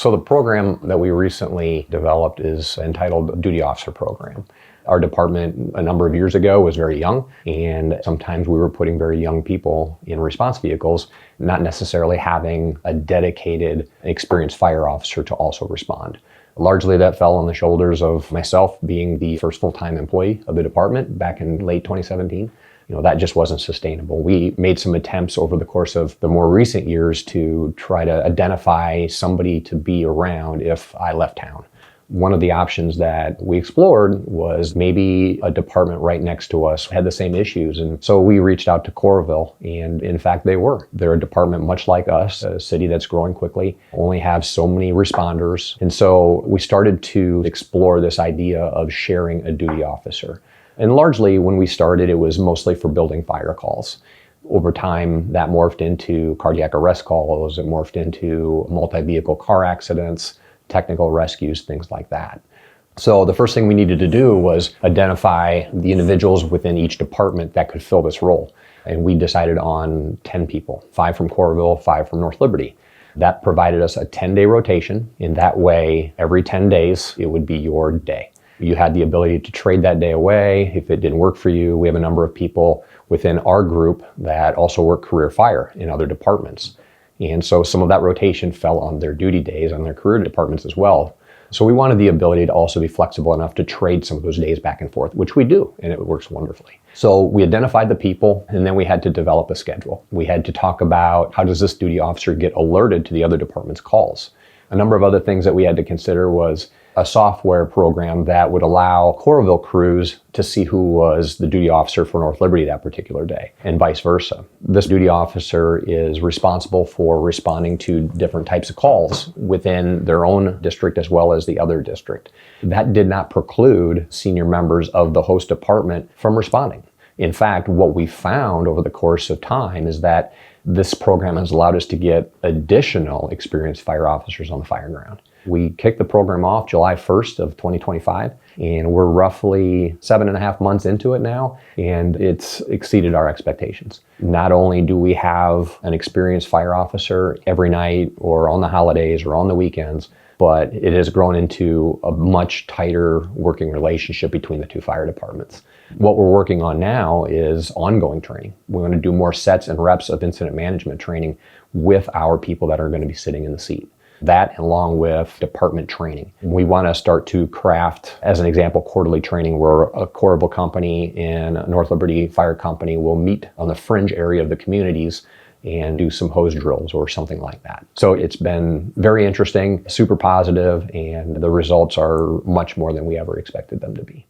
So the program that we recently developed is entitled Duty Officer Program. Our department a number of years ago was very young, and sometimes we were putting very young people in response vehicles, not necessarily having a dedicated, experienced fire officer to also respond. Largely that fell on the shoulders of myself being the first full-time employee of the department back in late 2017. That just wasn't sustainable. We made some attempts over the course of the more recent years to try to identify somebody to be around if I left town. One of the options that we explored was maybe a department right next to us had the same issues. And so we reached out to Coralville, and in fact, they're a department much like us, a city that's growing quickly, only have so many responders. And so we started to explore this idea of sharing a duty officer. And largely when we started, it was mostly for building fire calls. Over time, that morphed into cardiac arrest calls, it morphed into multi-vehicle car accidents, technical rescues, things like that. So the first thing we needed to do was identify the individuals within each department that could fill this role. And we decided on 10 people, 5 from Coralville, 5 from North Liberty. That provided us a 10-day rotation. In that way, every 10 days, it would be your day. You had the ability to trade that day away if it didn't work for you. We have a number of people within our group that also work career fire in other departments. And so some of that rotation fell on their duty days, on their career departments as well. So we wanted the ability to also be flexible enough to trade some of those days back and forth, which we do, and it works wonderfully. So we identified the people, and then we had to develop a schedule. We had to talk about how does this duty officer get alerted to the other department's calls. A number of other things that we had to consider was a software program that would allow Coralville crews to see who was the duty officer for North Liberty that particular day, and vice versa. This duty officer is responsible for responding to different types of calls within their own district as well as the other district. That did not preclude senior members of the host department from responding. In fact, what we found over the course of time is that this program has allowed us to get additional experienced fire officers on the fire ground. We kicked the program off July 1st of 2025, and we're roughly 7.5 months into it now, and it's exceeded our expectations. Not only do we have an experienced fire officer every night or on the holidays or on the weekends, but it has grown into a much tighter working relationship between the two fire departments. What we're working on now is ongoing training. We want to do more sets and reps of incident management training with our people that are going to be sitting in the seat. That along with department training. We want to start to craft, as an example, quarterly training where a Coralville company and a North Liberty Fire Company will meet on the fringe area of the communities and do some hose drills or something like that. So it's been very interesting, super positive, and the results are much more than we ever expected them to be.